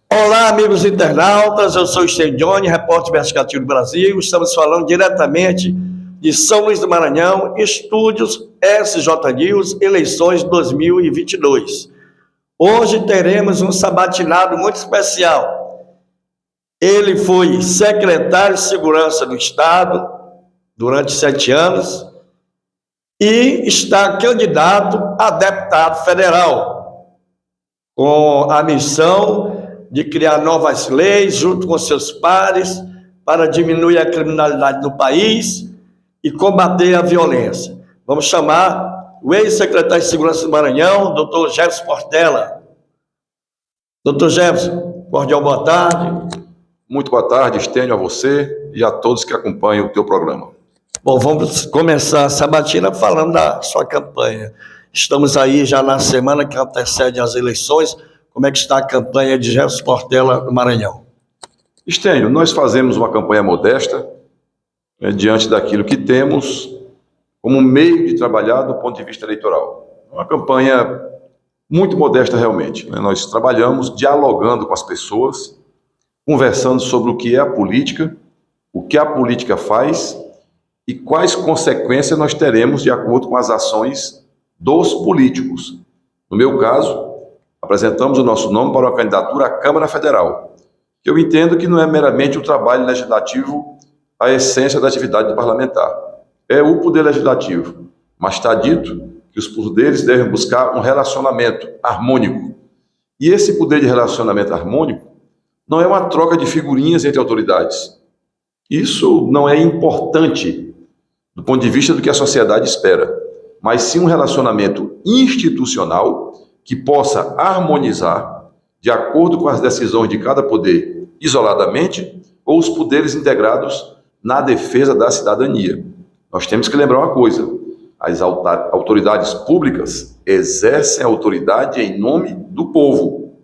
Olá, amigos internautas, eu sou o Sten Johnny, repórter investigativo do Brasil. Estamos falando diretamente de São Luís do Maranhão, estúdios SJ News, eleições 2022. Hoje teremos um sabatinado muito especial. Ele foi secretário de Segurança do Estado durante 7 anos e está candidato a deputado federal, com a missão de criar novas leis junto com seus pares para diminuir a criminalidade no país e combater a violência. Vamos chamar o ex-secretário de Segurança do Maranhão, doutor Jefferson Portela. Doutor Jefferson, cordial boa tarde. Muito boa tarde, Estênio, a você e a todos que acompanham o teu programa. Bom, vamos começar a sabatina falando da sua campanha. Estamos aí já na semana que antecede as eleições. Como é que está a campanha de Jefferson Portela no Maranhão? Estênio, nós fazemos uma campanha modesta, diante daquilo que temos como meio de trabalhar do ponto de vista eleitoral. Uma campanha muito modesta realmente. Nós trabalhamos dialogando com as pessoas, conversando sobre o que é a política, o que a política faz e quais consequências nós teremos de acordo com as ações dos políticos. No meu caso, apresentamos o nosso nome para uma candidatura à Câmara Federal, que eu entendo que não é meramente o trabalho legislativo a essência da atividade parlamentar. É o poder legislativo, mas está dito que os poderes devem buscar um relacionamento harmônico. E esse poder de relacionamento harmônico não é uma troca de figurinhas entre autoridades. Isso não é importante do ponto de vista do que a sociedade espera, mas sim um relacionamento institucional que possa harmonizar de acordo com as decisões de cada poder isoladamente ou os poderes integrados na defesa da cidadania. Nós temos que lembrar uma coisa: as autoridades públicas exercem a autoridade em nome do povo.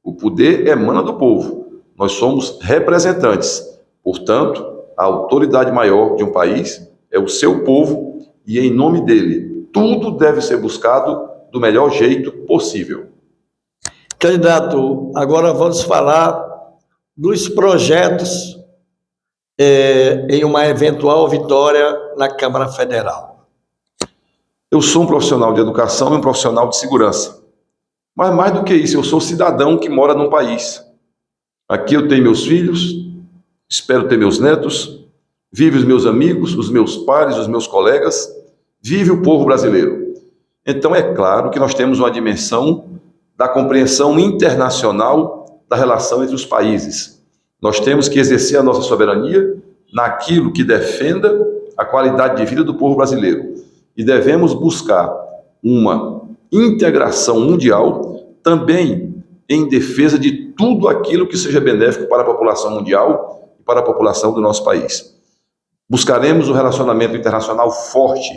O poder emana do povo. Nós somos representantes. Portanto, a autoridade maior de um país é o seu povo e, em nome dele, tudo deve ser buscado do melhor jeito possível. Candidato, agora vamos falar dos projetos em uma eventual vitória na Câmara Federal. Eu sou um profissional de educação e um profissional de segurança. Mas mais do que isso, eu sou cidadão que mora num país. Aqui eu tenho meus filhos, espero ter meus netos, vivem os meus amigos, os meus pares, os meus colegas, vive o povo brasileiro. Então é claro que nós temos uma dimensão da compreensão internacional da relação entre os países. Nós temos que exercer a nossa soberania naquilo que defenda a qualidade de vida do povo brasileiro. E devemos buscar uma integração mundial também em defesa de tudo aquilo que seja benéfico para a população mundial e para a população do nosso país. Buscaremos um relacionamento internacional forte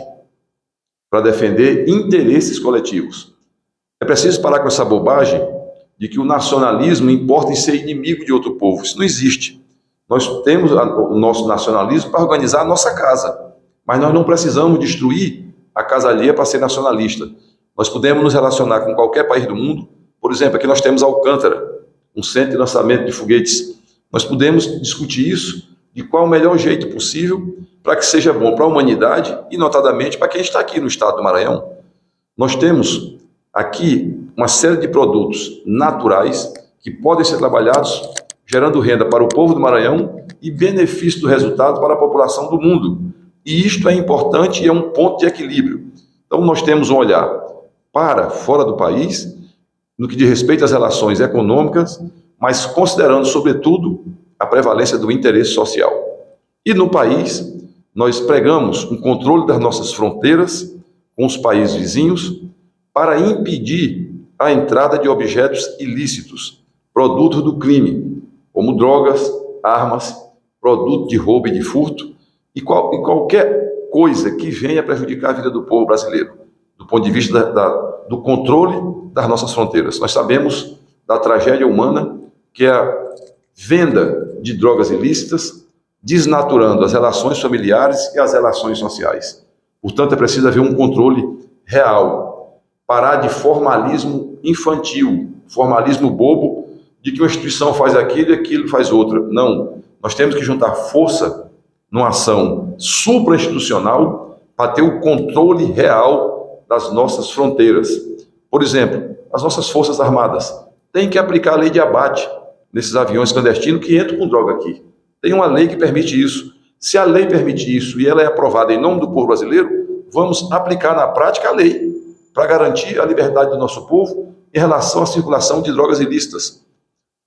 para defender interesses coletivos. É preciso parar com essa bobagem de que o nacionalismo importa em ser inimigo de outro povo. Isso não existe. Nós temos o nosso nacionalismo para organizar a nossa casa, mas nós não precisamos destruir a casa alheia para ser nacionalista. Nós podemos nos relacionar com qualquer país do mundo. Por exemplo, aqui nós temos Alcântara, um centro de lançamento de foguetes. Nós podemos discutir isso, de qual o melhor jeito possível para que seja bom para a humanidade e, notadamente, para quem está aqui no estado do Maranhão. Nós temos aqui uma série de produtos naturais que podem ser trabalhados, gerando renda para o povo do Maranhão e benefício do resultado para a população do mundo. E isto é importante e é um ponto de equilíbrio. Então, nós temos um olhar para fora do país, no que diz respeito às relações econômicas, mas considerando, sobretudo, a prevalência do interesse social. E no país, nós pregamos um controle das nossas fronteiras com os países vizinhos para impedir a entrada de objetos ilícitos, produtos do crime, como drogas, armas, produto de roubo e de furto, e qualquer coisa que venha prejudicar a vida do povo brasileiro, do ponto de vista do controle das nossas fronteiras. Nós sabemos da tragédia humana que é a venda de drogas ilícitas, desnaturando as relações familiares e as relações sociais. Portanto, é preciso haver um controle real, parar de formalismo infantil, formalismo bobo, de que uma instituição faz aquilo e aquilo faz outra. Não, nós temos que juntar força numa ação supra-institucional para ter o controle real das nossas fronteiras. Por exemplo, as nossas forças armadas têm que aplicar a lei de abate nesses aviões clandestinos que entram com droga aqui. Tem uma lei que permite isso. Se a lei permite isso e ela é aprovada em nome do povo brasileiro, vamos aplicar na prática a lei para garantir a liberdade do nosso povo em relação à circulação de drogas ilícitas.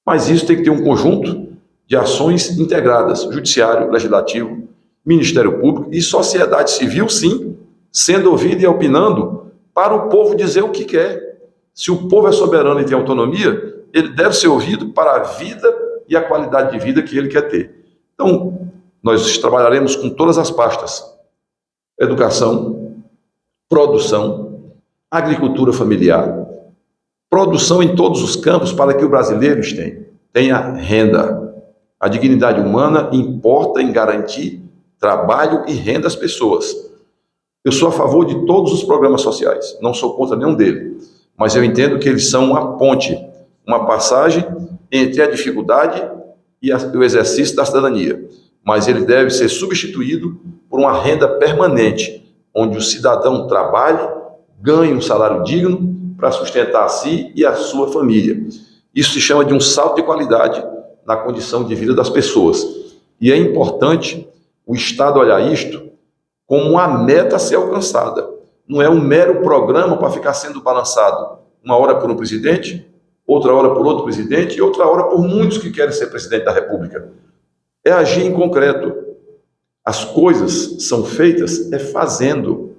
Mas isso tem que ter um conjunto de ações integradas, judiciário, legislativo, Ministério Público e sociedade civil, sim, sendo ouvida e opinando para o povo dizer o que quer. Se o povo é soberano e tem autonomia, ele deve ser ouvido para a vida e a qualidade de vida que ele quer ter. Então, nós trabalharemos com todas as pastas: educação, produção, agricultura familiar, produção em todos os campos para que o brasileiro tenha renda. A dignidade humana importa em garantir trabalho e renda às pessoas. Eu sou a favor de todos os programas sociais, não sou contra nenhum deles, mas eu entendo que eles são uma ponte, uma passagem entre a dificuldade e o exercício da cidadania. Mas ele deve ser substituído por uma renda permanente, onde o cidadão trabalhe, ganhe um salário digno para sustentar a si e a sua família. Isso se chama de um salto de qualidade na condição de vida das pessoas. E é importante o Estado olhar isto como uma meta a ser alcançada. Não é um mero programa para ficar sendo balançado uma hora por um presidente, outra hora por outro presidente e outra hora por muitos que querem ser presidente da República. É agir em concreto. As coisas são feitas fazendo,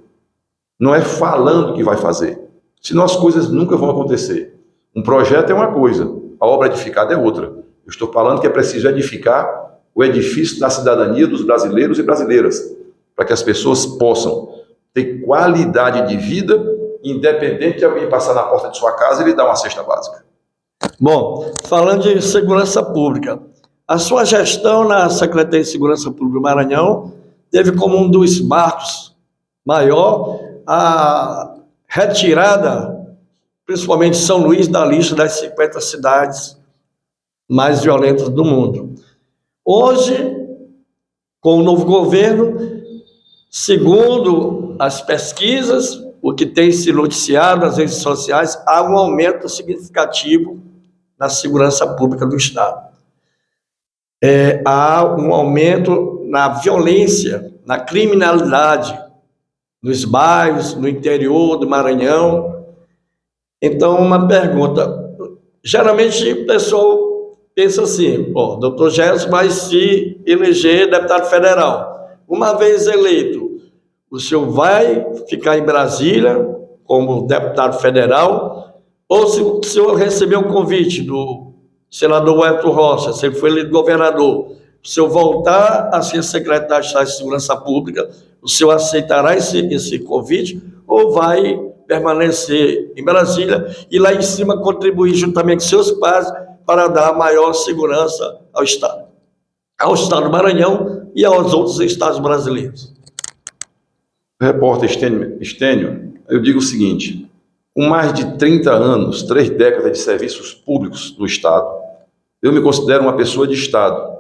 não é falando que vai fazer. Senão as coisas nunca vão acontecer. Um projeto é uma coisa, a obra edificada é outra. Eu estou falando que é preciso edificar o edifício da cidadania dos brasileiros e brasileiras, para que as pessoas possam ter qualidade de vida, independente de alguém passar na porta de sua casa e lhe dar uma cesta básica. Bom, falando de segurança pública, a sua gestão na Secretaria de Segurança Pública do Maranhão teve como um dos marcos maior a retirada, principalmente de São Luís, da lista das 50 cidades mais violentas do mundo. Hoje, com o novo governo, segundo as pesquisas, o que tem se noticiado nas redes sociais, há um aumento significativo na segurança pública do Estado. Há um aumento na violência, na criminalidade, nos bairros, no interior do Maranhão. Então, uma pergunta. Geralmente, o pessoal pensa assim, doutor Gerson vai se eleger deputado federal. Uma vez eleito, o senhor vai ficar em Brasília como deputado federal, ou se o senhor receber um convite do senador Wellington Rocha, se ele foi eleito governador, o senhor voltar a ser secretário de Estado de Segurança Pública, o senhor aceitará esse convite ou vai permanecer em Brasília e lá em cima contribuir juntamente com seus pais para dar maior segurança ao Estado do Maranhão e aos outros estados brasileiros? Repórter Estênio, eu digo o seguinte: com mais de 30 anos, 3 décadas de serviços públicos no Estado, eu me considero uma pessoa de Estado.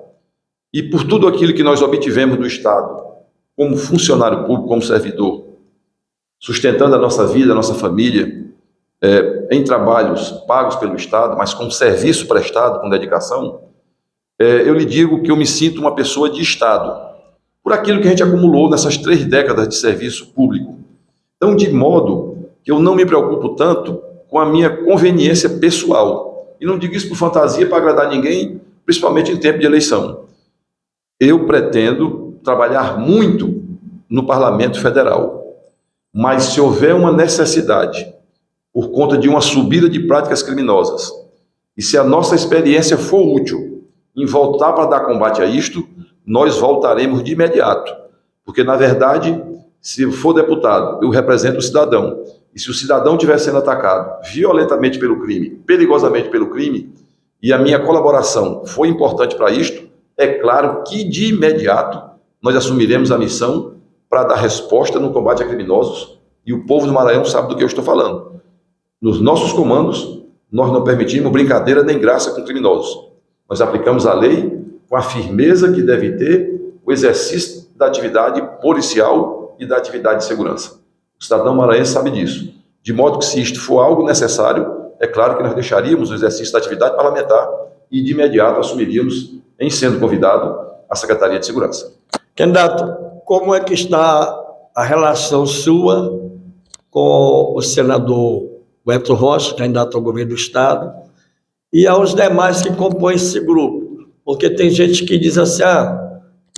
E por tudo aquilo que nós obtivemos do Estado, como funcionário público, como servidor, sustentando a nossa vida, a nossa família, em trabalhos pagos pelo Estado, mas com serviço prestado, com dedicação, eu lhe digo que eu me sinto uma pessoa de Estado, por aquilo que a gente acumulou nessas 3 décadas de serviço público. Então, de modo que eu não me preocupo tanto com a minha conveniência pessoal. E não digo isso por fantasia, para agradar ninguém, principalmente em tempo de eleição. Eu pretendo trabalhar muito no Parlamento Federal, mas se houver uma necessidade, por conta de uma subida de práticas criminosas, e se a nossa experiência for útil em voltar para dar combate a isto, nós voltaremos de imediato. Porque, na verdade, se eu for deputado, eu represento o cidadão. E se o cidadão estiver sendo atacado violentamente pelo crime, perigosamente pelo crime, e a minha colaboração for importante para isto, é claro que de imediato nós assumiremos a missão para dar resposta no combate a criminosos, e o povo do Maranhão sabe do que eu estou falando. Nos nossos comandos, nós não permitimos brincadeira nem graça com criminosos. Nós aplicamos a lei com a firmeza que deve ter o exercício da atividade policial e da atividade de segurança. O cidadão maranhense sabe disso. De modo que, se isto for algo necessário, é claro que nós deixaríamos o exercício da atividade parlamentar e, de imediato, assumiríamos, em sendo convidado, a Secretaria de Segurança. Candidato, como é que está a relação sua com o senador Wellington Rocha, candidato ao governo do Estado, e aos demais que compõem esse grupo? Porque tem gente que diz assim,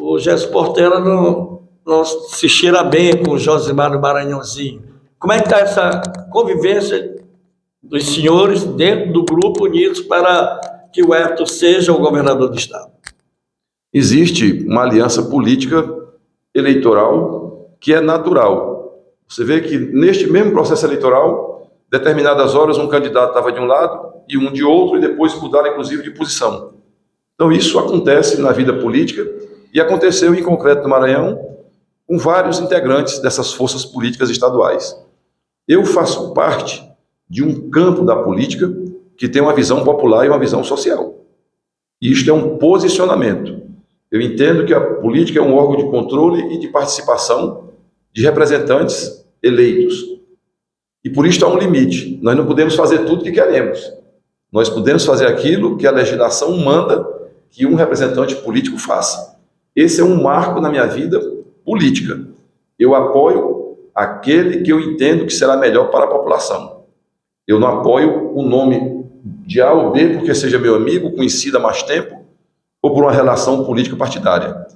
o Gerson Portela não se cheira bem com o Josimar do Maranhãozinho. Como é que está essa convivência dos senhores dentro do grupo unidos para que o Wellington seja o governador do Estado? Existe uma aliança política eleitoral que é natural. Você vê que neste mesmo processo eleitoral, determinadas horas um candidato estava de um lado e um de outro, e depois mudaram inclusive de posição. Então isso acontece na vida política e aconteceu em concreto no Maranhão com vários integrantes dessas forças políticas estaduais. Eu faço parte de um campo da política que tem uma visão popular e uma visão social. E isto é um posicionamento. Eu entendo que a política é um órgão de controle e de participação de representantes eleitos. E por isso há um limite. Nós não podemos fazer tudo o que queremos. Nós podemos fazer aquilo que a legislação manda que um representante político faça. Esse é um marco na minha vida política. Eu apoio aquele que eu entendo que será melhor para a população. Eu não apoio o nome de A ou B porque seja meu amigo, conhecido há mais tempo, ou por uma relação política partidária.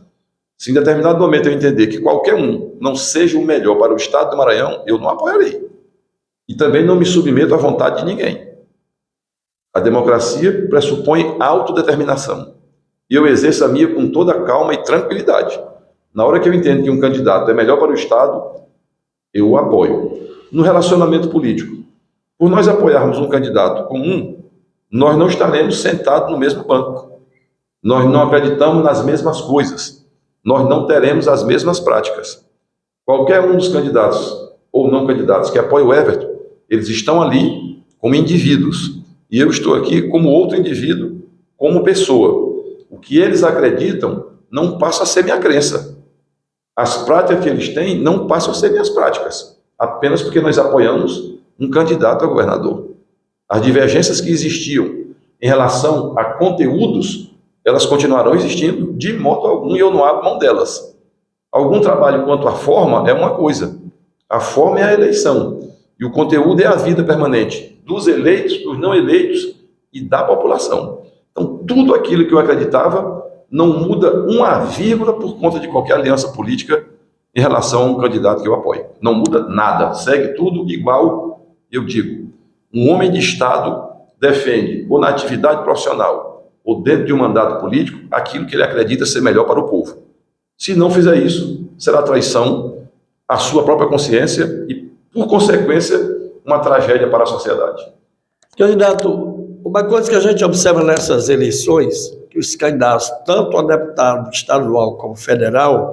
Se em determinado momento eu entender que qualquer um não seja o melhor para o Estado do Maranhão, eu não apoiarei. E também não me submeto à vontade de ninguém. A democracia pressupõe autodeterminação. E eu exerço a minha com toda calma e tranquilidade. Na hora que eu entendo que um candidato é melhor para o Estado, eu o apoio. No relacionamento político, por nós apoiarmos um candidato comum, nós não estaremos sentados no mesmo banco. Nós não acreditamos nas mesmas coisas. Nós não teremos as mesmas práticas. Qualquer um dos candidatos ou não candidatos que apoia o Everton, eles estão ali como indivíduos. E eu estou aqui como outro indivíduo, como pessoa. O que eles acreditam não passa a ser minha crença. As práticas que eles têm não passam a ser minhas práticas, apenas porque nós apoiamos um candidato a governador. As divergências que existiam em relação a conteúdos, elas continuarão existindo de modo algum, e eu não abro mão delas. Algum trabalho quanto à forma é uma coisa. A forma é a eleição, e o conteúdo é a vida permanente dos eleitos, dos não eleitos e da população. Então, tudo aquilo que eu acreditava não muda uma vírgula por conta de qualquer aliança política em relação a um candidato que eu apoio. Não muda nada, segue tudo igual. Eu digo, um homem de Estado defende, ou na atividade profissional, ou dentro de um mandato político, aquilo que ele acredita ser melhor para o povo. Se não fizer isso, será traição à sua própria consciência e, por consequência, uma tragédia para a sociedade. Candidato, uma coisa que a gente observa nessas eleições, que os candidatos, tanto a deputado estadual como federal,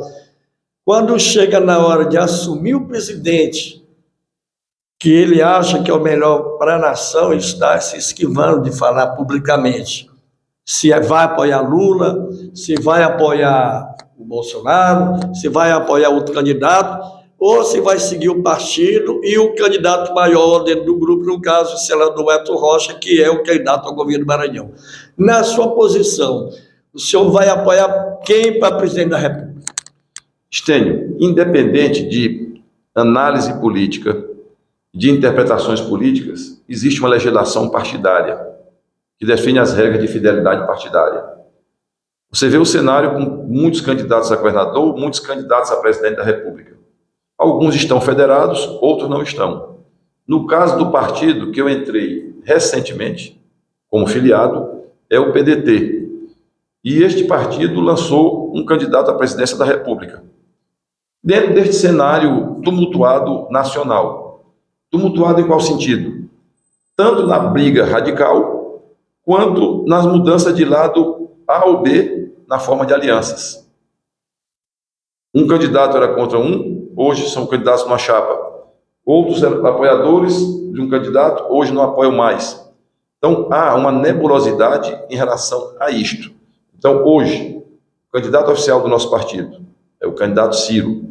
quando chega na hora de assumir o presidente, que ele acha que é o melhor para a nação, está se esquivando de falar publicamente. Se vai apoiar Lula, se vai apoiar o Bolsonaro, se vai apoiar outro candidato, ou se vai seguir o partido e o candidato maior dentro do grupo, no caso, o senador Wellington Rocha, que é o candidato ao governo do Maranhão. Na sua posição, o senhor vai apoiar quem para presidente da República? Estênio, independente de análise política, de interpretações políticas, existe uma legislação partidária que define as regras de fidelidade partidária. Você vê o cenário com muitos candidatos a governador, muitos candidatos a presidente da República. Alguns estão federados, outros não estão. No caso do partido que eu entrei recentemente, como filiado, é o PDT. E este partido lançou um candidato à presidência da República. Dentro deste cenário tumultuado nacional. Tumultuado em qual sentido? Tanto na briga radical, quanto nas mudanças de lado A ou B na forma de alianças. Um candidato era contra um, hoje são candidatos numa chapa. Outros eram apoiadores de um candidato, hoje não apoiam mais. Então, há uma nebulosidade em relação a isto. Então, hoje, o candidato oficial do nosso partido é o candidato Ciro,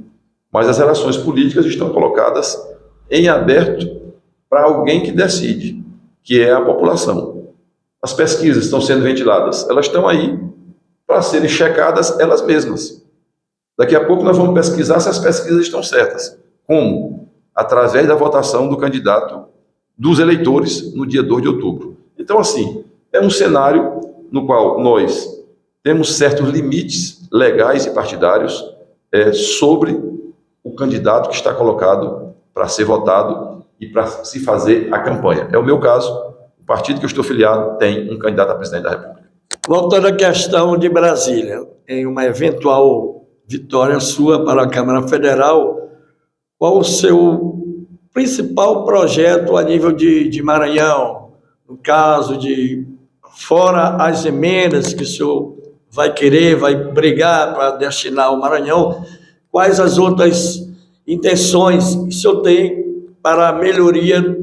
mas as relações políticas estão colocadas em aberto para alguém que decide, que é a população. As pesquisas estão sendo ventiladas, elas estão aí para serem checadas elas mesmas. Daqui a pouco nós vamos pesquisar se as pesquisas estão certas. Como? Através da votação do candidato, dos eleitores, no dia 2 de outubro. Então, assim, é um cenário no qual nós temos certos limites legais e partidários sobre o candidato que está colocado para ser votado e para se fazer a campanha. É o meu caso, o partido que eu estou filiado tem um candidato a presidente da República. Voltando à questão de Brasília, em uma eventual vitória sua para a Câmara Federal, qual o seu principal projeto a nível de Maranhão? No caso de, fora as emendas que o senhor vai querer, vai brigar para destinar ao Maranhão, quais as outras intenções que o senhor tem para a melhoria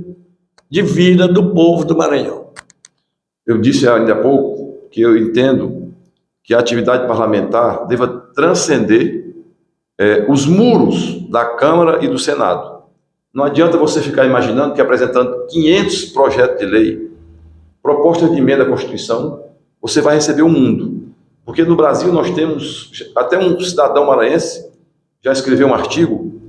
de vida do povo do Maranhão? Eu disse ainda há pouco que eu entendo que a atividade parlamentar deva transcender os muros da Câmara e do Senado. Não adianta você ficar imaginando que apresentando 500 projetos de lei, propostas de emenda à Constituição, você vai receber o mundo. Porque no Brasil nós temos, até um cidadão maranhense já escreveu um artigo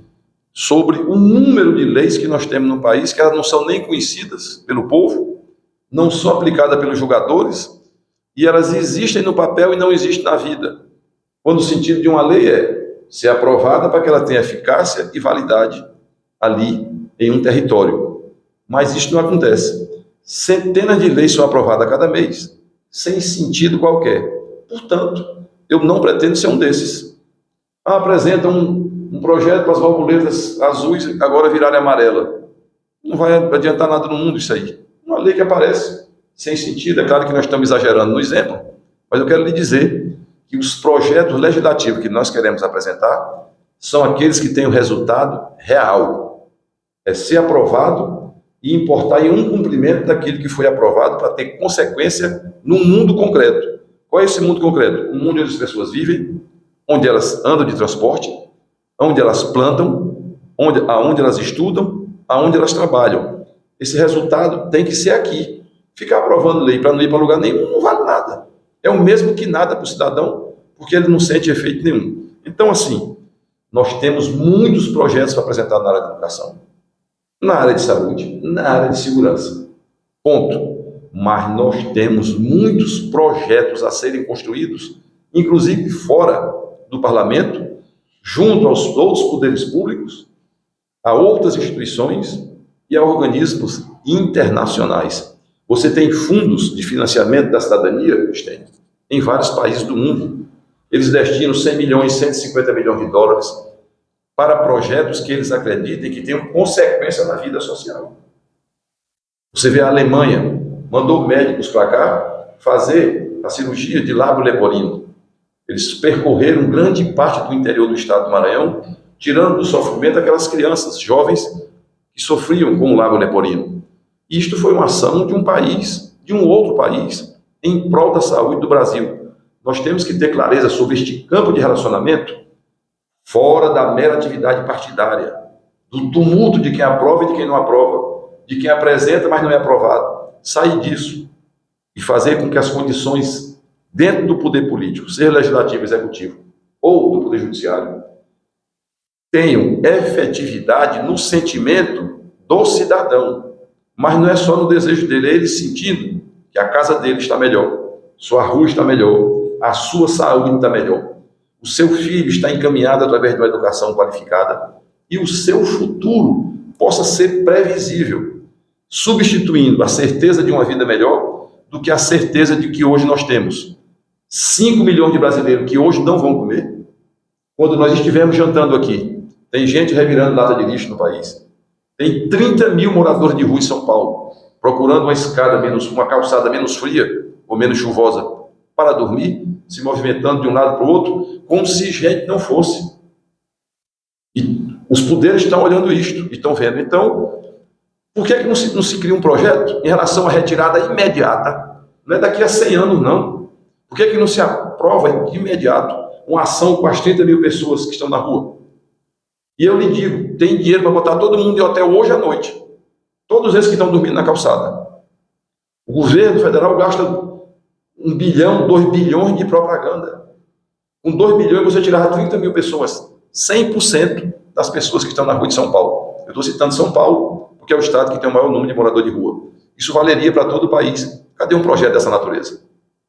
sobre o número de leis que nós temos no país, que elas não são nem conhecidas pelo povo, não são aplicadas pelos julgadores, e elas existem no papel e não existem na vida. Quando o sentido de uma lei é ser aprovada para que ela tenha eficácia e validade ali em um território. Mas isso não acontece. Centenas de leis são aprovadas a cada mês, sem sentido qualquer. Portanto, eu não pretendo ser um desses. Apresenta um projeto para as borboletas azuis agora virarem amarela. Não vai adiantar nada no mundo isso aí. Uma lei que aparece sem sentido. É claro que nós estamos exagerando no exemplo, mas eu quero lhe dizer que os projetos legislativos que nós queremos apresentar são aqueles que têm o resultado real. É ser aprovado e importar em um cumprimento daquilo que foi aprovado para ter consequência no mundo concreto. Qual é esse mundo concreto? O mundo onde as pessoas vivem, onde elas andam de transporte, onde elas plantam, aonde elas estudam, aonde elas trabalham. Esse resultado tem que ser aqui. Ficar aprovando lei para não ir para lugar nenhum não vale nada. É o mesmo que nada para o cidadão, porque ele não sente efeito nenhum. Então, assim, nós temos muitos projetos para apresentar na área de educação, na área de saúde, na área de segurança. Ponto. Mas nós temos muitos projetos a serem construídos, inclusive fora do parlamento, junto aos outros poderes públicos, a outras instituições e a organismos internacionais. Você tem fundos de financiamento da cidadania, Estênio, em vários países do mundo. Eles destinam 100 milhões, 150 milhões de dólares para projetos que eles acreditem que tenham consequência na vida social. Você vê a Alemanha, mandou médicos para cá fazer a cirurgia de lábio leporino. Eles percorreram grande parte do interior do estado do Maranhão, tirando do sofrimento aquelas crianças, jovens, que sofriam com o lábio leporino. Isto foi uma ação de um país, de um outro país, em prol da saúde do Brasil. Nós temos que ter clareza sobre este campo de relacionamento fora da mera atividade partidária, do tumulto de quem aprova e de quem não aprova, de quem apresenta, mas não é aprovado. Sair disso e fazer com que as condições dentro do poder político, seja legislativo, executivo ou do poder judiciário, tenham efetividade no sentimento do cidadão. Mas não é só no desejo dele, é ele sentindo que a casa dele está melhor, sua rua está melhor, a sua saúde está melhor, o seu filho está encaminhado através de uma educação qualificada e o seu futuro possa ser previsível, substituindo a certeza de uma vida melhor do que a certeza de que hoje nós temos 5 milhões de brasileiros que hoje não vão comer. Quando nós estivermos jantando aqui, tem gente revirando lata de lixo no país. Tem 30 mil moradores de rua em São Paulo, procurando uma calçada menos fria ou menos chuvosa para dormir, se movimentando de um lado para o outro, como se gente não fosse. E os poderes estão olhando isto, estão vendo. Então, Por que não se cria um projeto em relação à retirada imediata? Não é daqui a 100 anos, não. Por que não se aprova de imediato uma ação com as 30 mil pessoas que estão na rua? E eu lhe digo, tem dinheiro para botar todo mundo em hotel hoje à noite. Todos esses que estão dormindo na calçada. O governo federal gasta 1 bilhão, 2 bilhões de propaganda. Com 2 bilhões você tirava 30 mil pessoas. 100% das pessoas que estão na rua de São Paulo. Eu estou citando São Paulo, porque é o estado que tem o maior número de moradores de rua. Isso valeria para todo o país. Cadê um projeto dessa natureza?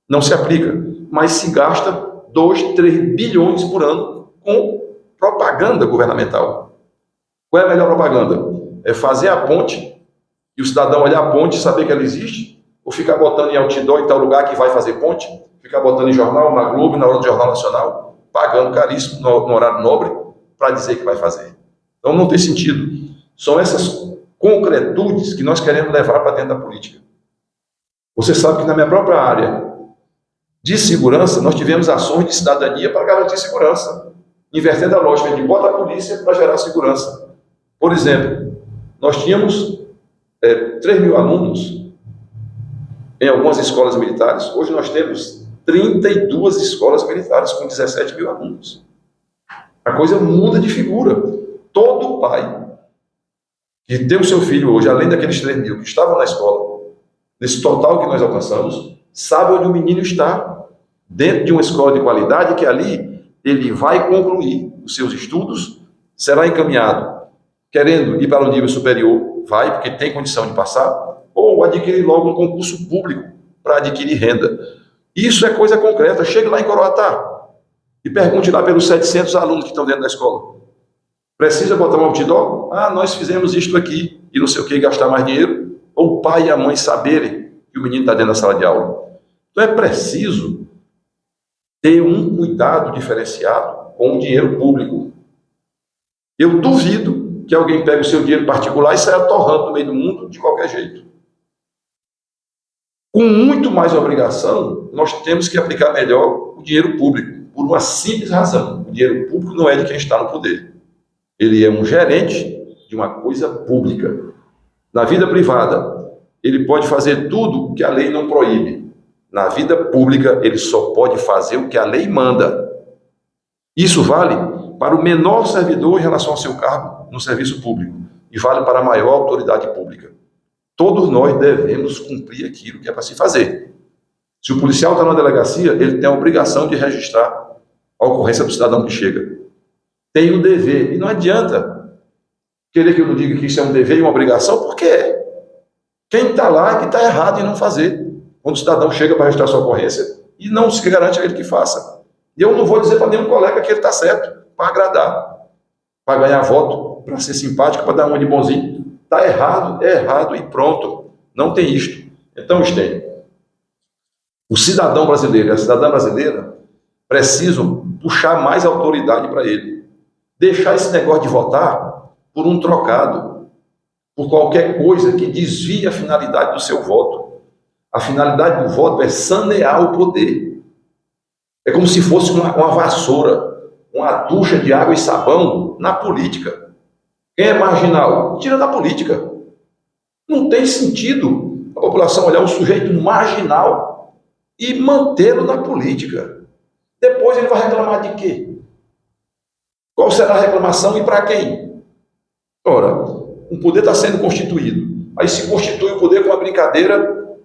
Não se aplica, mas se gasta 2, 3 bilhões por ano com propaganda governamental. Qual é a melhor propaganda? É fazer a ponte e o cidadão olhar a ponte e saber que ela existe? Ou ficar botando em outdoor em tal lugar que vai fazer ponte? Ficar botando em jornal, na Globo, na hora do Jornal Nacional, pagando caríssimo no horário nobre para dizer que vai fazer. Então não tem sentido. São essas concretudes que nós queremos levar para dentro da política. Você sabe que na minha própria área de segurança, nós tivemos ações de cidadania para garantir segurança, invertendo a lógica de bota a polícia para gerar segurança. Por exemplo, nós tínhamos 3 mil alunos em algumas escolas militares. Hoje nós temos 32 escolas militares com 17 mil alunos. A coisa muda de figura. Todo pai que tem o seu filho hoje, além daqueles 3 mil que estavam na escola, nesse total que nós alcançamos, sabe onde o menino está, dentro de uma escola de qualidade, que ali ele vai concluir os seus estudos, será encaminhado, querendo ir para o nível superior, vai, porque tem condição de passar, ou adquirir logo um concurso público para adquirir renda. Isso é coisa concreta. Chegue lá em Coroatá e pergunte lá pelos 700 alunos que estão dentro da escola. Precisa botar um outdoor? Ah, nós fizemos isto aqui, e não sei o que, gastar mais dinheiro, ou o pai e a mãe saberem que o menino está dentro da sala de aula. Então é preciso ter um cuidado diferenciado com o dinheiro público. Eu duvido que alguém pegue o seu dinheiro particular e saia torrando no meio do mundo de qualquer jeito. Com muito mais obrigação, nós temos que aplicar melhor o dinheiro público, por uma simples razão. O dinheiro público não é de quem está no poder. Ele é um gerente de uma coisa pública. Na vida privada, ele pode fazer tudo que a lei não proíbe. Na vida pública, ele só pode fazer o que a lei manda. Isso vale para o menor servidor em relação ao seu cargo no serviço público e vale para a maior autoridade pública. Todos nós devemos cumprir aquilo que é para se fazer. Se o policial está na delegacia, ele tem a obrigação de registrar a ocorrência do cidadão que chega. Tem o dever, e não adianta querer que eu não diga que isso é um dever e uma obrigação, porque é. Quem está lá é que está errado em não fazer. Quando o cidadão chega para registrar sua ocorrência, e não se garante a ele que faça. E eu não vou dizer para nenhum colega que ele está certo, para agradar, para ganhar voto, para ser simpático, para dar uma de bonzinho. Está errado, é errado e pronto. Não tem isto. Então, Estênio, o cidadão brasileiro e a cidadã brasileira precisam puxar mais autoridade para ele. Deixar esse negócio de votar por um trocado, por qualquer coisa que desvie a finalidade do seu voto. A finalidade do voto é sanear o poder. É como se fosse uma vassoura, uma ducha de água e sabão na política. Quem é marginal? Tira da política. Não tem sentido a população olhar um sujeito marginal e mantê-lo na política. Depois ele vai reclamar de quê? Qual será a reclamação e para quem? Ora, um poder está sendo constituído. Aí se constitui o poder com a brincadeira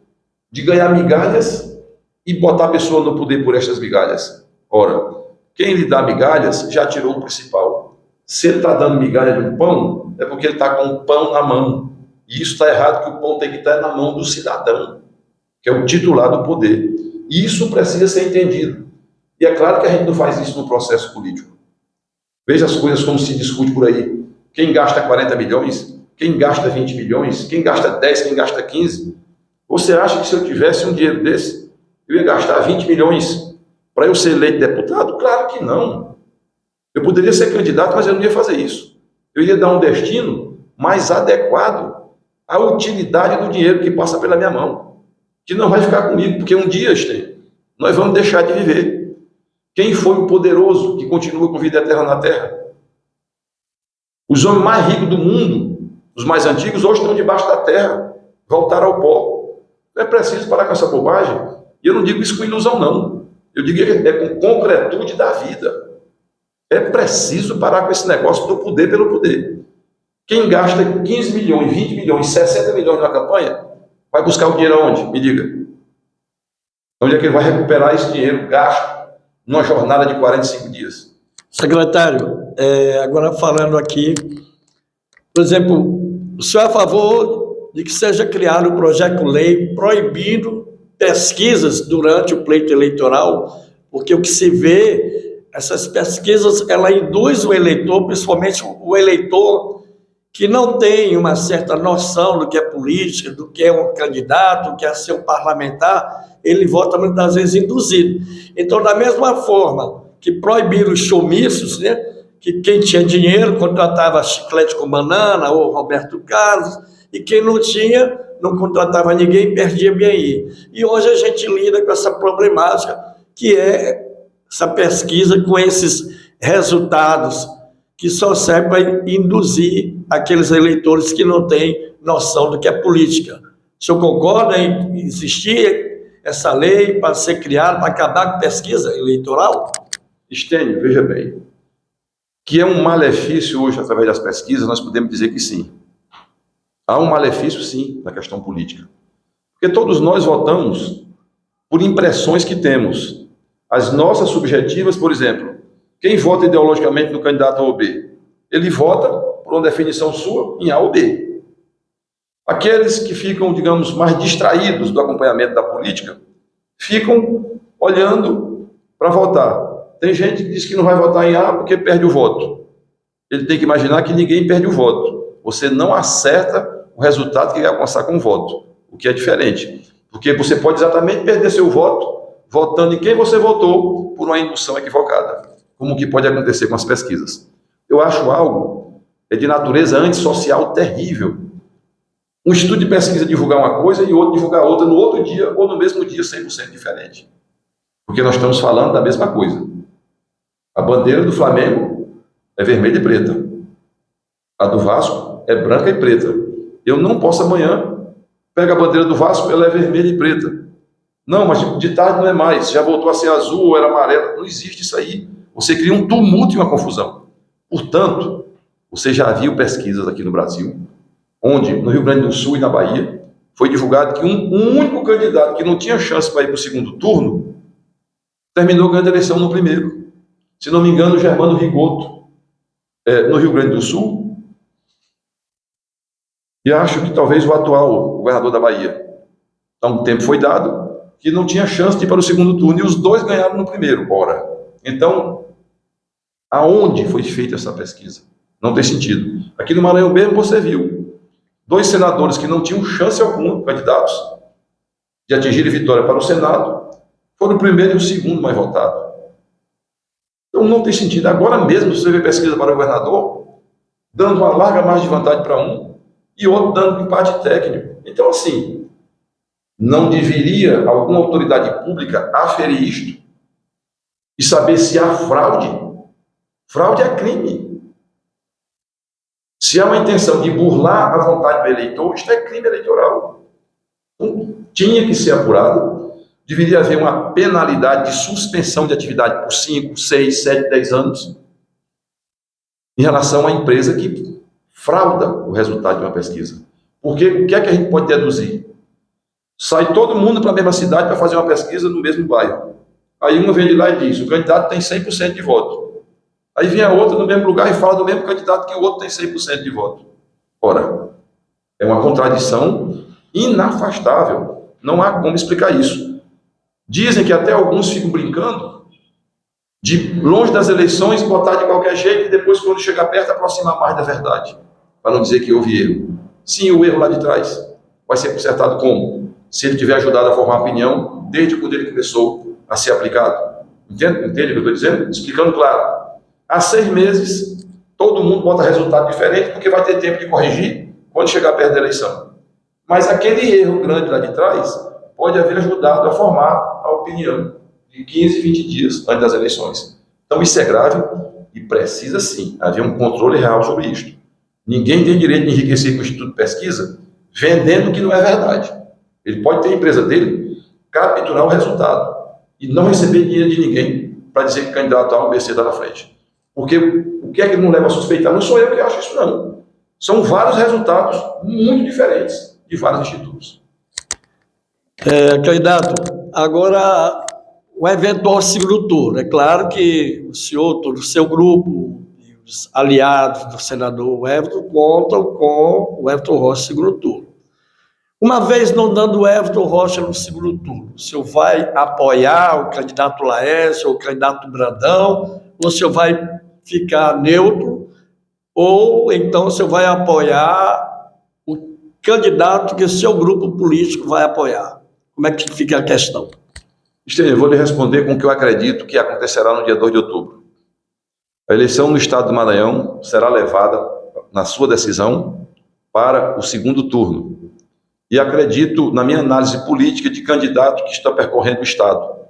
de ganhar migalhas e botar a pessoa no poder por estas migalhas. Ora, quem lhe dá migalhas já tirou o principal. Se ele está dando migalha de um pão, é porque ele está com o pão na mão. E isso está errado, que o pão tem que estar na mão do cidadão, que é o titular do poder. E isso precisa ser entendido. E é claro que a gente não faz isso no processo político. Veja as coisas como se discute por aí. Quem gasta 40 milhões, quem gasta 20 milhões, quem gasta 10, quem gasta 15. Você acha que se eu tivesse um dinheiro desse, eu ia gastar 20 milhões para eu ser eleito deputado? Claro que não. Eu poderia ser candidato, mas eu não ia fazer isso. Eu ia dar um destino mais adequado à utilidade do dinheiro que passa pela minha mão, que não vai ficar comigo, porque um dia, nós vamos deixar de viver. Quem foi o poderoso que continua com vida eterna na Terra? Os homens mais ricos do mundo Os mais antigos hoje estão debaixo da terra, voltaram ao pó. É preciso parar com essa bobagem. E eu não digo isso com ilusão, não. Eu digo que é com concretude da vida. É preciso parar com esse negócio do poder pelo poder. Quem gasta 15 milhões, 20 milhões, 60 milhões na campanha, vai buscar o dinheiro aonde? Me diga. Onde é que ele vai recuperar esse dinheiro gasto numa jornada de 45 dias? Secretário, agora falando aqui, por exemplo, o senhor é a favor de que seja criado um projeto-lei proibindo pesquisas durante o pleito eleitoral, porque o que se vê, essas pesquisas, ela induz o eleitor, principalmente o eleitor que não tem uma certa noção do que é política, do que é um candidato, do que é ser um parlamentar, ele vota muitas vezes induzido. Então, da mesma forma que proibiram os showmícios, né, que quem tinha dinheiro contratava Chiclete com Banana ou Roberto Carlos, e quem não tinha, não contratava ninguém, perdia bem aí. E hoje a gente lida com essa problemática, que é essa pesquisa com esses resultados que só serve para induzir aqueles eleitores que não têm noção do que é política. O senhor concorda em existir essa lei para ser criada, para acabar com pesquisa eleitoral? Estênio, veja bem, que é um malefício hoje através das pesquisas, nós podemos dizer que sim. Há um malefício, sim, na questão política. Porque todos nós votamos por impressões que temos. As nossas subjetivas, por exemplo, quem vota ideologicamente no candidato A ou B? Ele vota, por uma definição sua, em A ou B. Aqueles que ficam, digamos, mais distraídos do acompanhamento da política, ficam olhando para votar. Tem gente que diz que não vai votar em A porque perde o voto. Ele tem que imaginar que ninguém perde o voto. Você não acerta o resultado que vai alcançar com o voto, o que é diferente. Porque você pode exatamente perder seu voto votando em quem você votou por uma indução equivocada, como que pode acontecer com as pesquisas. Eu acho algo de natureza antissocial terrível. Um estudo de pesquisa divulgar uma coisa e outro divulgar outra no outro dia ou no mesmo dia 100% diferente. Porque nós estamos falando da mesma coisa. A bandeira do Flamengo é vermelha e preta. A do Vasco é branca e preta. Eu não posso amanhã pegar a bandeira do Vasco, ela é vermelha e preta. Não, mas de tarde não é mais. Já voltou a ser azul ou era amarela. Não existe isso aí. Você cria um tumulto e uma confusão. Portanto, você já viu pesquisas aqui no Brasil, onde no Rio Grande do Sul e na Bahia, foi divulgado que um único candidato que não tinha chance para ir para o segundo turno, terminou ganhando a eleição no primeiro. Se não me engano, Germano Rigoto, no Rio Grande do Sul, e acho que talvez o atual governador da Bahia. Então, um tempo foi dado que não tinha chance de ir para o segundo turno, e os dois ganharam no primeiro. Ora, então, aonde foi feita essa pesquisa? Não tem sentido. Aqui no Maranhão mesmo você viu 2 senadores que não tinham chance alguma, candidatos, de atingirem vitória para o Senado, foram o primeiro e o segundo mais votado. Então não tem sentido. Agora mesmo você vê pesquisa para o governador, dando uma larga margem de vantagem para um, e outro dando empate técnico. Então, assim, não deveria alguma autoridade pública aferir isto e saber se há fraude? Fraude é crime. Se há uma intenção de burlar a vontade do eleitor, isto é crime eleitoral. Então, tinha que ser apurado, deveria haver uma penalidade de suspensão de atividade por 5, 6, 7, 10 anos em relação à empresa que frauda o resultado de uma pesquisa. Porque o que é que a gente pode deduzir? Sai todo mundo para a mesma cidade para fazer uma pesquisa no mesmo bairro. Aí uma vem de lá e diz, o candidato tem 100% de voto. Aí vem a outra no mesmo lugar e fala do mesmo candidato que o outro tem 100% de voto. Ora, é uma contradição inafastável. Não há como explicar isso. Dizem que até alguns ficam brincando de longe das eleições, botar de qualquer jeito e depois, quando chegar perto, aproximar mais da verdade. Para não dizer que houve erro. Sim, o erro lá de trás vai ser consertado como? Se ele tiver ajudado a formar opinião desde quando ele começou a ser aplicado. Entende o que eu estou dizendo? Explicando claro. Há 6 meses, todo mundo bota resultado diferente, porque vai ter tempo de corrigir quando chegar perto da eleição. Mas aquele erro grande lá de trás pode haver ajudado a formar a opinião de 15, 20 dias antes das eleições. Então isso é grave e precisa sim haver um controle real sobre isto. Ninguém tem direito de enriquecer com o Instituto de Pesquisa vendendo o que não é verdade. Ele pode ter a empresa dele, capturar o resultado e não receber dinheiro de ninguém para dizer que o candidato A ou B C está na frente. Porque o que é que ele não leva a suspeitar? Não sou eu que acho isso, não. São vários resultados muito diferentes de vários institutos. Candidato, agora o eventual segundo turno. É claro que o senhor, todo o seu grupo, e os aliados do senador Everton contam com o Everton Rocha no segundo turno. Uma vez não dando o Everton Rocha no segundo turno, o senhor vai apoiar o candidato Laércio ou o candidato Brandão, ou o senhor vai ficar neutro, ou então o senhor vai apoiar o candidato que o seu grupo político vai apoiar? Como é que fica a questão? Eu vou lhe responder com o que eu acredito que acontecerá no dia 2 de outubro. A eleição no estado do Maranhão será levada, na sua decisão, para o segundo turno. E acredito na minha análise política de candidato que está percorrendo o estado.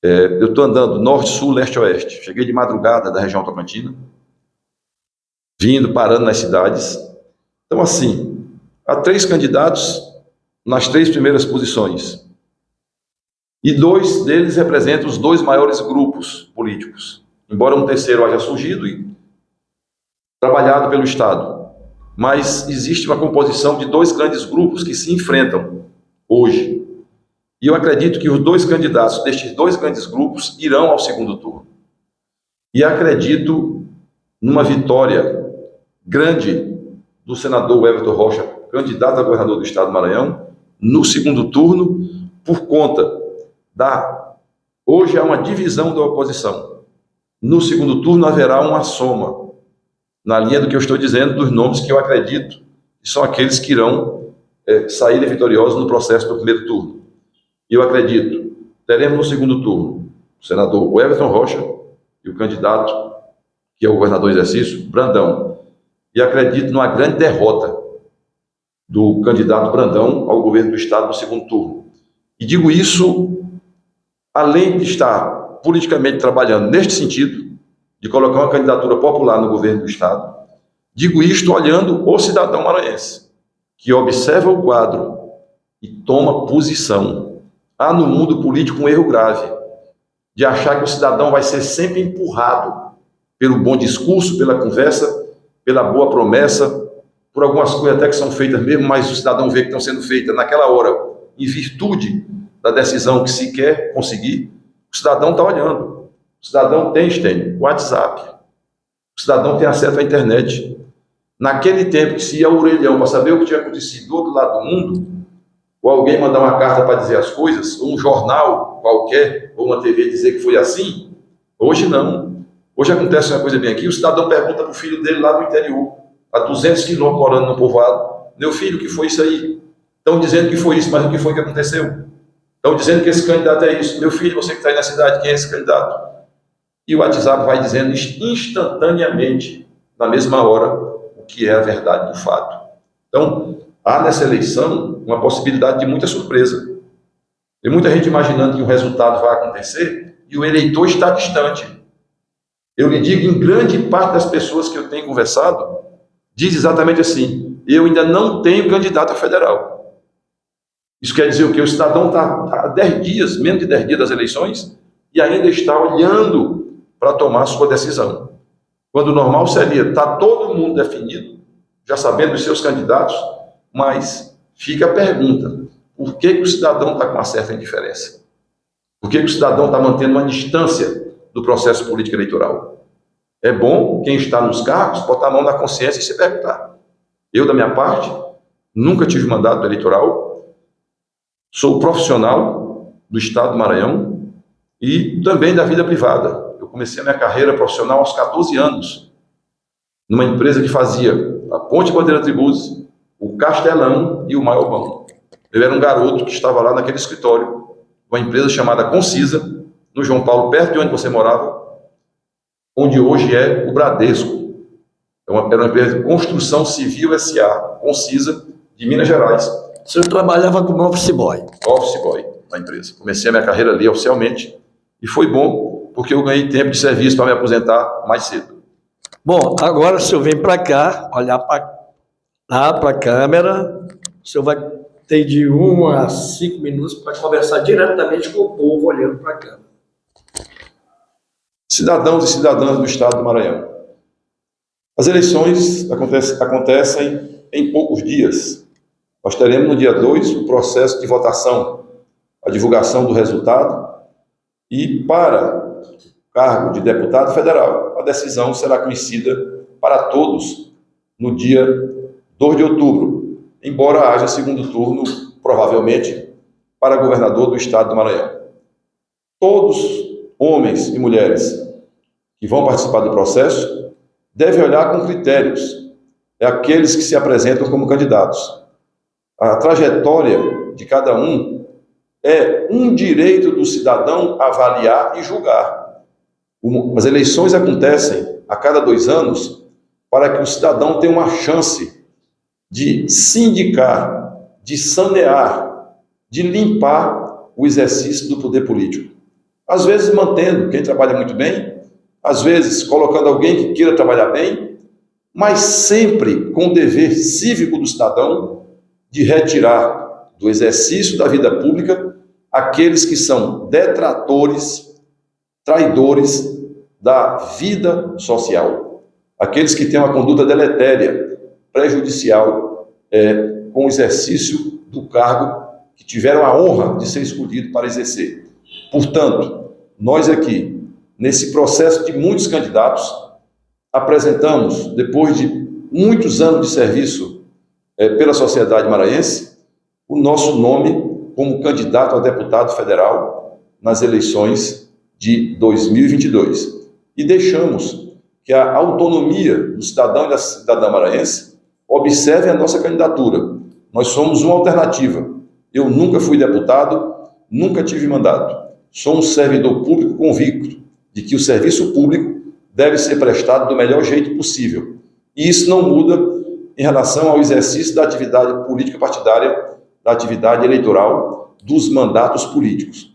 Eu estou andando norte, sul, leste, oeste. Cheguei de madrugada da região Tocantins, vindo, parando nas cidades. Então, assim, há 3 candidatos nas 3 primeiras posições. E 2 deles representam os 2 maiores grupos políticos, embora um terceiro haja surgido e trabalhado pelo Estado. Mas existe uma composição de 2 grandes grupos que se enfrentam hoje. E eu acredito que os 2 candidatos destes 2 grandes grupos irão ao segundo turno. E acredito numa vitória grande do senador Everton Rocha, candidato a governador do estado do Maranhão, no segundo turno, por conta hoje há uma divisão da oposição. No segundo turno haverá uma soma, na linha do que eu estou dizendo, dos nomes que eu acredito que são aqueles que irão saírem vitoriosos no processo do primeiro turno. E eu acredito, teremos no segundo turno o senador Everton Rocha e o candidato, que é o governador em exercício, Brandão. E acredito numa grande derrota do candidato Brandão ao governo do estado no segundo turno. E digo isso além de estar politicamente trabalhando neste sentido, de colocar uma candidatura popular no governo do estado. Digo isto olhando o cidadão maranhense, que observa o quadro e toma posição. Há no mundo político um erro grave, de achar que o cidadão vai ser sempre empurrado pelo bom discurso, pela conversa, pela boa promessa, por algumas coisas até que são feitas mesmo, mas o cidadão vê que estão sendo feitas naquela hora, em virtude da decisão que se quer conseguir. O cidadão está olhando. O cidadão tem WhatsApp. O cidadão tem acesso à internet. Naquele tempo que se ia ao orelhão para saber o que tinha acontecido do outro lado do mundo, ou alguém mandar uma carta para dizer as coisas, ou um jornal qualquer, ou uma TV dizer que foi assim, hoje não. Hoje acontece uma coisa bem aqui, o cidadão pergunta para o filho dele lá no interior, a 200 quilômetros morando no povoado: meu filho, o que foi isso aí? Estão dizendo que foi isso, mas o que foi que aconteceu? Estão dizendo que esse candidato é isso. Meu filho, você que está aí na cidade, quem é esse candidato? E o WhatsApp vai dizendo instantaneamente, na mesma hora, o que é a verdade do fato. Então, há nessa eleição uma possibilidade de muita surpresa. Tem muita gente imaginando que o resultado vai acontecer e o eleitor está distante. Eu lhe digo, em grande parte das pessoas que eu tenho conversado, diz exatamente assim: eu ainda não tenho candidato a federal. Isso quer dizer o quê? O cidadão está há 10 dias, menos de 10 dias das eleições, e ainda está olhando para tomar sua decisão. Quando o normal seria estar todo mundo definido, já sabendo os seus candidatos, mas fica a pergunta: por que o cidadão está com uma certa indiferença? Por que o cidadão está mantendo uma distância do processo político eleitoral? É bom quem está nos cargos botar a mão na consciência e se perguntar. Eu, da minha parte, nunca tive mandato eleitoral, sou profissional do estado do Maranhão e também da vida privada. Eu comecei a minha carreira profissional aos 14 anos, numa empresa que fazia a Ponte Bandeira Tribuzes, o Castelão e o Maiobão. Eu era um garoto que estava lá naquele escritório, uma empresa chamada Concisa, no João Paulo, perto de onde você morava, onde hoje é o Bradesco. Era uma empresa de construção civil S.A., Concisa, de Minas Gerais. O senhor trabalhava como office boy? Office boy na empresa. Comecei a minha carreira ali oficialmente e foi bom porque eu ganhei tempo de serviço para me aposentar mais cedo. Bom, agora o senhor vem para cá, olhar lá para a câmera, o senhor vai ter de 1 a 5 minutos para conversar diretamente com o povo olhando para a câmera. Cidadãos e cidadãs do Estado do Maranhão, as eleições acontecem em poucos dias. Nós teremos no dia 2 o processo de votação, a divulgação do resultado, e para o cargo de deputado federal, a decisão será conhecida para todos no dia 2 de outubro, embora haja segundo turno, provavelmente, para governador do Estado do Maranhão. Todos, homens e mulheres, que vão participar do processo, devem olhar com critérios. É aqueles que se apresentam como candidatos. A trajetória de cada um é um direito do cidadão avaliar e julgar. As eleições acontecem a cada 2 anos para que o cidadão tenha uma chance de se indicar, de sanear, de limpar o exercício do poder político. Às vezes mantendo quem trabalha muito bem, às vezes colocando alguém que queira trabalhar bem, mas sempre com o dever cívico do cidadão de retirar do exercício da vida pública aqueles que são detratores, traidores da vida social, aqueles que têm uma conduta deletéria, prejudicial com o exercício do cargo que tiveram a honra de ser escolhido para exercer. Portanto, nós aqui, nesse processo de muitos candidatos, apresentamos, depois de muitos anos de serviço pela sociedade maranhense, o nosso nome como candidato a deputado federal nas eleições de 2022. E deixamos que a autonomia do cidadão e da cidadã maranhense observe a nossa candidatura. Nós somos uma alternativa. Eu nunca fui deputado, nunca tive mandato. Sou um servidor público convicto de que o serviço público deve ser prestado do melhor jeito possível. E isso não muda em relação ao exercício da atividade política partidária, da atividade eleitoral, dos mandatos políticos.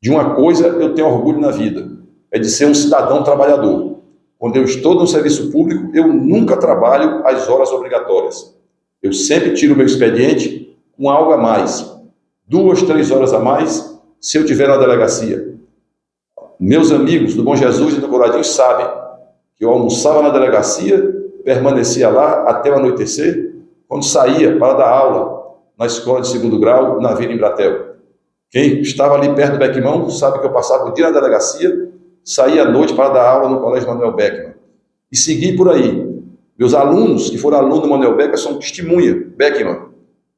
De uma coisa eu tenho orgulho na vida, é de ser um cidadão trabalhador. Quando eu estou no serviço público, eu nunca trabalho às horas obrigatórias. Eu sempre tiro o meu expediente com algo a mais, 2, 3 horas a mais, se eu tiver na delegacia. Meus amigos do Bom Jesus e do Coradinho sabem que eu almoçava na delegacia, permanecia lá até o anoitecer, quando saía para dar aula na escola de 2º grau, na Vila Embratel. Quem estava ali perto do Beckman sabe que eu passava o dia na delegacia, saía à noite para dar aula no Colégio Manuel Beckman. E segui por aí. Meus alunos, que foram alunos do Manuel Beckman, são testemunha, Beckman,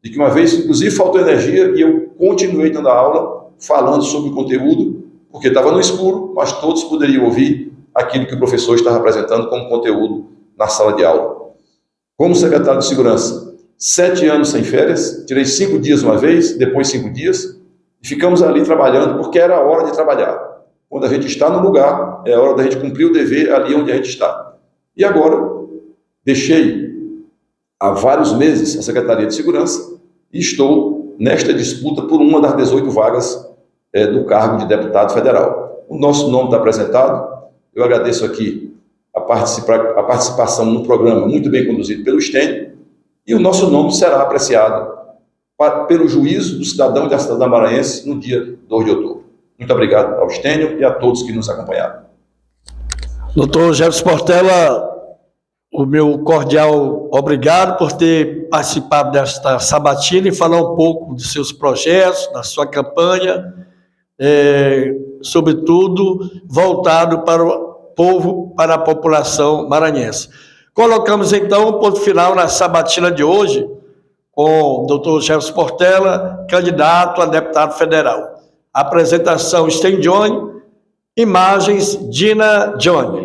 de que uma vez, inclusive, faltou energia e eu continuei dando aula, falando sobre o conteúdo, porque estava no escuro, mas todos poderiam ouvir aquilo que o professor estava apresentando como conteúdo na sala de aula. Como secretário de Segurança, 7 anos sem férias, tirei 5 dias uma vez, depois 5 dias, e ficamos ali trabalhando, porque era a hora de trabalhar. Quando a gente está no lugar, é a hora da gente cumprir o dever ali onde a gente está. E agora, deixei há vários meses a Secretaria de Segurança e estou nesta disputa por uma das 18 vagas do cargo de deputado federal. O nosso nome está apresentado. Eu agradeço aqui a participação no programa muito bem conduzido pelo Stênio, e o nosso nome será apreciado pelo juízo do cidadão e da cidadã maranhense no dia 2 de outubro. Muito obrigado ao Stênio e a todos que nos acompanharam. Doutor Jefferson Portela, o meu cordial obrigado por ter participado desta sabatina e falar um pouco dos seus projetos, da sua campanha, sobretudo voltado para o povo, para a população maranhense. Colocamos então um ponto final na sabatina de hoje com o doutor Jefferson Portela, candidato a deputado federal. Apresentação Sten Johnny, imagens Dina Johnny.